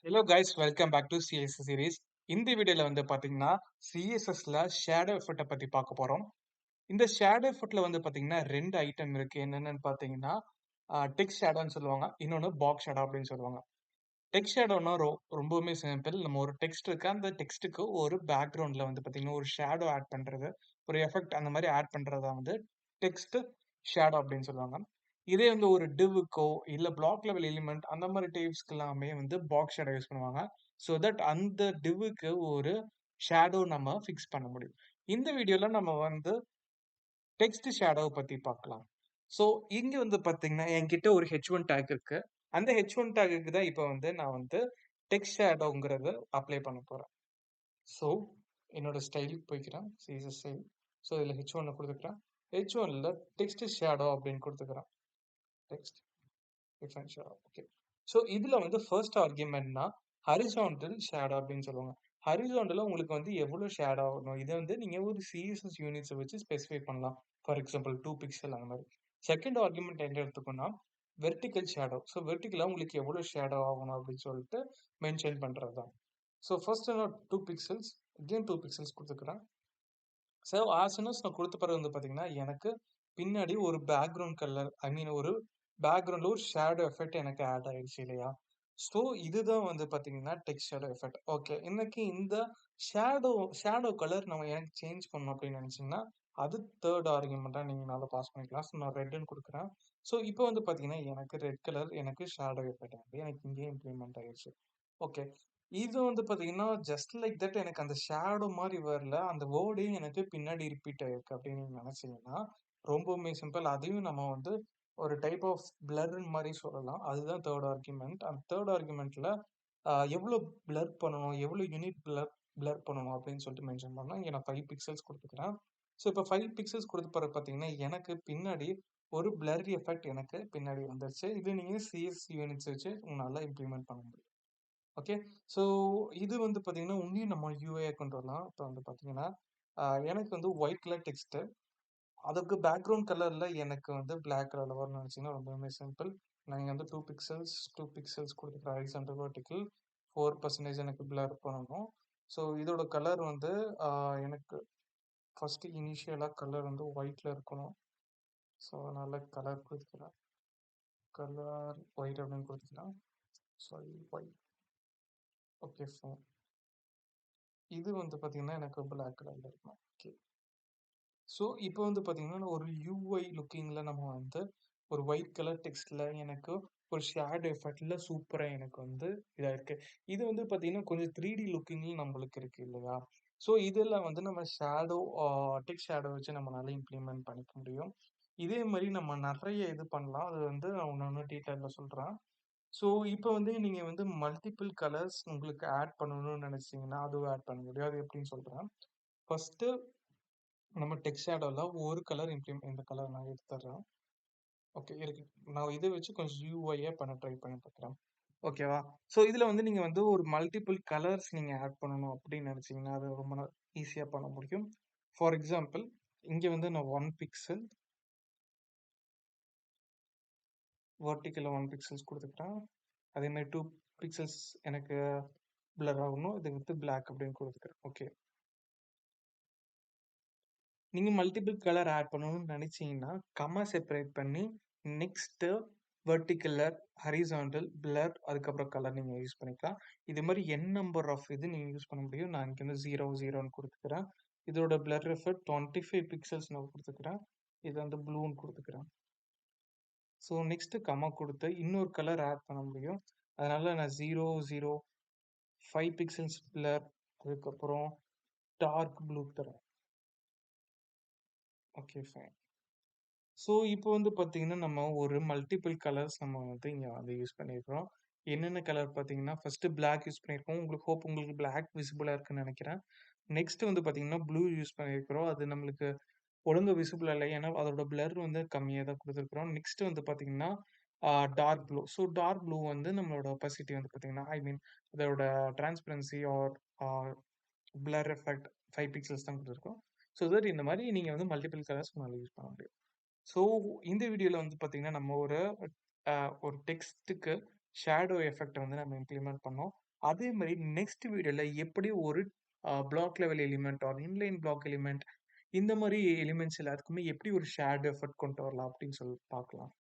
Hello guys, welcome back to CSS series. இந்த வீடியோல வந்து பாத்தீங்கன்னா CSSல ஷேடோ எஃபெக்ட்டை பத்தி பார்க்க போறோம். இந்த ஷேடோ எஃபெக்ட்ல வந்து பாத்தீங்கன்னா ரெண்டு ஐட்டம் இருக்கு. என்னென்னு பாத்தீங்கன்னா டெக்ஸ்ட் ஷேடோன்னு சொல்லுவாங்க. இன்னொன்னு பாக்ஸ் ஷேடோ அப்படின்னு சொல்லுவாங்க. டெக்ஸ்ட் ஷேடோனா ரொம்பவுமே சிம்பிள். நம்ம ஒரு டெக்ஸ்ட் இருக்கு. அந்த டெக்ஸ்ட்டுக்கு ஒரு பேக்ரவுண்ட்ல வந்து பாத்தீங்கன்னா ஒரு ஷேடோ ஆட் பண்றது, ஒரு எஃபெக்ட் அந்த மாதிரி ஆட் பண்றதா வந்து டெக்ஸ்ட் ஷேடோ அப்படின்னு சொல்லுவாங்க. இதே வந்து ஒரு டிவ்வுக்கோ இல்ல பிளாக் லெவல் எலிமெண்ட் அந்த மாதிரி டைப்ஸ்க்கு எல்லாமே வந்து பாக்ஸ் ஷேடோ யூஸ் பண்ணுவாங்க. ஸோ தட் அந்த டிவ்வுக்கு ஒரு ஷேடோ நம்ம ஃபிக்ஸ் பண்ண முடியும். இந்த வீடியோல நம்ம வந்து டெக்ஸ்ட் ஷேடோவை பத்தி பார்க்கலாம். ஸோ இங்க வந்து பாத்தீங்கன்னா என்கிட்ட ஒரு H1 டேக் இருக்கு. அந்த H1 டேக்குக்கு தான் இப்போ வந்து நான் வந்து டெக்ஸ்ட் ஷேடோங்கிறத அப்ளை பண்ண போறேன். ஸோ என்னோட ஸ்டைலுக்கு போய்க்கிறேன். CSS style. ஸோ இதில் H1 கொடுத்துக்கிறேன். H1ல டெக்ஸ்ட் ஷேடோ அப்படின்னு கொடுத்துக்கிறேன். Text different shadow. Okay. So இதுல வந்து ஃபர்ஸ்ட் ஆர்குமெண்ட்னா ஹரிசாண்டல் ஷேடோ அப்படின்னு சொல்லுவாங்க. ஹரிசாண்டல்ல உங்களுக்கு வந்து எவ்வளவு ஷேடோ ஆகணும் இதை வந்து நீங்க ஒரு சிஎஸ்எஸ் யூனிட்ஸை வச்சு ஸ்பெசிஃபை பண்ணலாம். ஃபார் எக்ஸாம்பிள் 2 பிக்சல் அந்த மாதிரி. செகண்ட் ஆர்குமெண்ட் என்ன எடுத்துக்கோன்னா வெர்டிக்கல் ஷேடோ. ஸோ வெர்டிக்கலா உங்களுக்கு எவ்வளவு ஷேடோ ஆகணும் அப்படின்னு சொல்லிட்டு மென்ஷன் பண்றது தான். ஸோ ஃபர்ஸ்ட் நான் 2 பிக்சல்ஸ் அகெயின் 2 பிக்சல்ஸ் கொடுத்துக்கிறேன். ஸோ ஆஸ் நான் கொடுத்த பிறகு வந்து பார்த்தீங்கன்னா எனக்கு பின்னாடி ஒரு பேக்ரவுண்ட் கலர் ஒரு பேக்ரவுண்ட்ல ஒரு ஷேடோ எஃபெக்ட் எனக்கு ஆட் ஆயிடுச்சு இல்லையா? ஸோ இதுதான் வந்து பார்த்தீங்கன்னா டெக்ஸ்ட் ஷேடோ எஃபெக்ட். ஓகே. இன்னைக்கு இந்த ஷேடோ ஷேடோ கலர் நம்ம எனக்கு சேஞ்ச் பண்ணணும் அப்படின்னு நினைச்சீங்கன்னா அது தேர்ட் ஆர்குமெண்ட்டா நீங்க நல்லா பாஸ் பண்ணிக்கலாம். ஸோ நான் ரெட்னு கொடுக்குறேன். ஸோ இப்போ வந்து பார்த்தீங்கன்னா எனக்கு ரெட் கலர் எனக்கு ஷேடோ எஃபெக்ட் வந்து எனக்கு இங்கேயே இம்ப்ளிமெண்ட் ஆயிடுச்சு. ஓகே. இது வந்து பார்த்தீங்கன்னா ஜஸ்ட் லைக் தட் எனக்கு அந்த ஷேடோ மாதிரி வரல. அந்த வேர்டே எனக்கு பின்னாடி ரிப்பீட் ஆயிருக்கு அப்படின்னு நீங்க நினைச்சீங்கன்னா ரொம்பவுமே சிம்பிள். அதையும் நம்ம வந்து ஒரு டைப் ஆஃப் பிளர்ன்னு மாதிரி சொல்லலாம். அதுதான் தேர்ட் ஆர்குமெண்ட். அந்த தேர்ட் ஆர்குமெண்ட்ல எவ்வளோ பிளர் பண்ணணும், எவ்வளோ யூனிட் பிளர் பண்ணணும் அப்படின்னு சொல்லிட்டு மென்ஷன் பண்ணலாம். இங்கே நான் 5 பிக்சல்ஸ் கொடுத்துக்கிறேன். ஸோ இப்போ 5 பிக்சல்ஸ் கொடுத்த பிறகு பார்த்தீங்கன்னா எனக்கு பின்னாடி ஒரு பிளர் எஃபெக்ட் எனக்கு பின்னாடி வந்துருச்சு. இது நீங்க சிஎஸ் யூனிட்ஸ் வச்சு உங்களால இம்ப்ளிமெண்ட் பண்ண முடியும். ஓகே. ஸோ இது வந்து பார்த்தீங்கன்னா உன்னியும் நம்ம யூஐ கொண்டு வரலாம். இப்போ வந்து பார்த்தீங்கன்னா எனக்கு வந்து ஒயிட் கலர் டெக்ஸ்ட் அதுக்கு பேக்ரவுண்ட் கலர்ல எனக்கு வந்து பிளாக் கலர்ல வரும்னு நினைச்சீங்கன்னா ரொம்பவுமே சிம்பிள். நான் இங்க வந்து 2 பிக்சல்ஸ் கொடுத்துக்கிறேன். ஹரிசாண்டல் வெர்டிகல் 4% எனக்கு பிளர் பண்ணணும். ஸோ இதோட கலர் வந்து எனக்கு ஃபர்ஸ்ட் இனிஷியலா கலர் வந்து ஒயிட்ல இருக்கணும். ஸோ அதனால கலர் கொடுத்துக்கிறேன். கலர் ஒயிட் அப்படின்னு கொடுத்துக்கலாம். Sorry white. Okay fine. இது வந்து பார்த்தீங்கன்னா எனக்கு பிளாக் கலர்ல இருக்கும். ஓகே. ஸோ இப்போ வந்து பார்த்தீங்கன்னா ஒரு யூஐ லுக்கிங்ல நம்ம வந்து ஒரு ஒயிட் கலர் டெக்ஸ்ட்ல எனக்கு ஒரு ஷேடோ எஃபெக்ட்ல சூப்பரா எனக்கு வந்து இதா இருக்கு. இது வந்து பார்த்தீங்கன்னா கொஞ்சம் 3D லுக்கிங்ல நம்மளுக்கு இருக்கு இல்லையா? ஸோ இதெல்லாம் வந்து நம்ம ஷேடோ டெக்ஸ்ட் ஷேடோ வச்சு நம்மளால இம்ப்ளிமெண்ட் பண்ணிக்க முடியும். இதே மாதிரி நம்ம நிறைய இது பண்ணலாம். அது வந்து நான் ஒன்று டீட்டெயிலில் சொல்றேன். ஸோ இப்போ வந்து நீங்க வந்து மல்டிபிள் கலர்ஸ் உங்களுக்கு ஆட் பண்ணணும்னு நினைச்சீங்கன்னா அதுவும் ஆட் பண்ண முடியும். அது எப்படின்னு சொல்றேன். ஃபர்ஸ்ட் நம்ம டெக்ஸ்ட் ஷேடோல ஒரு கலர் இந்த கலர் நான் எடுத்துறேன். ஓகே இருக்கு. நான் இதை வச்சு கொஞ்சம் யூஐயா பண்ண ட்ரை பண்ணி பார்க்குறேன். ஓகேவா? ஸோ இதுல வந்து நீங்க வந்து ஒரு மல்டிபிள் கலர்ஸ் நீங்க ஆட் பண்ணணும் அப்படின்னு நினைச்சீங்கன்னா அது ரொம்ப ஈஸியா பண்ண முடியும். ஃபார் எக்ஸாம்பிள் இங்க வந்து நான் 1 பிக்சல் வெர்டிக்கல்ல 1 பிக்சல்ஸ் கொடுத்துக்கிறேன். அதே மாதிரி 2 பிக்சல்ஸ் எனக்கு பிளர் ஆகணும். இது வந்து பிளாக் அப்படின்னு கொடுத்துக்கிறேன். ஓகே. நீங்க மல்டிபிள் கலர் ஆட் பண்ணணும்னு நினைச்சீங்கன்னா கமா செப்பரேட் பண்ணி நெக்ஸ்ட் வெர்டிகலர் ஹரிசாண்டல் பிளர் அதுக்கப்புறம் கலர் நீங்க யூஸ் பண்ணிக்கலாம். இது மாதிரி n நம்பர் ஆஃப் இது நீங்க யூஸ் பண்ண முடியும். நான் இங்க வந்து 0 கொடுத்துக்கிறேன். இதோட பிளர் எஃபெக்ட் 25 பிக்சல்ஸ் நான் கொடுத்துக்கிறேன். இது வந்து ப்ளூன்னு கொடுத்துக்கிறேன். ஸோ நெக்ஸ்ட் கமா கொடுத்து இன்னொரு கலர் ஆட் பண்ண முடியும். அதனால நான் 5 பிக்சல்ஸ் பிளர் அதுக்கப்புறம் டார்க் ப்ளூ தரேன். Okay fine. ஸோ இப்போ வந்து பார்த்தீங்கன்னா நம்ம ஒரு மல்டிபிள் கலர்ஸ் நம்ம வந்து இங்கே வந்து யூஸ் பண்ணியிருக்கிறோம். என்னென்ன கலர் பார்த்தீங்கன்னா ஃபர்ஸ்ட் பிளாக் யூஸ் பண்ணியிருக்கோம். உங்களுக்கு பிளாக் விசிபிளாக இருக்குன்னு நினைக்கிறேன். நெக்ஸ்ட் வந்து பார்த்தீங்கன்னா ப்ளூ யூஸ் பண்ணியிருக்கிறோம். அது நம்மளுக்கு ஒழுங்கு விசிபிள் இல்லை. ஏன்னா அதோட பிளர் வந்து கம்மியாக தான் கொடுத்துருக்குறோம். நெக்ஸ்ட் வந்து பார்த்தீங்கன்னா dark blue. So dark blue வந்து நம்மளோட ஒபாசிட்டி வந்து பார்த்தீங்கன்னா அதோட transparency or blur effect 5 pixels தான் கொடுத்துருக்கோம். ஸோ தட் இந்த மாதிரி நீங்கள் வந்து மல்டிபிள் கலர்ஸ் உங்களால் யூஸ் பண்ண முடியும். ஸோ இந்த வீடியோவில் வந்து பார்த்தீங்கன்னா நம்ம ஒரு டெக்ஸ்ட்டுக்கு ஷேடோ எஃபெக்ட் வந்து நம்ம இம்ப்ளிமெண்ட் பண்ணோம். அதே மாரி நெக்ஸ்ட் வீடியோல எப்படி ஒரு block level element or inline block element இந்த மாரி எலிமெண்ட்ஸ் எல்லாத்துக்குமே எப்படி ஒரு ஷேடோ எஃபெக்ட் கொண்டு வரலாம் அப்படின்னு சொல்லி பார்க்கலாம்.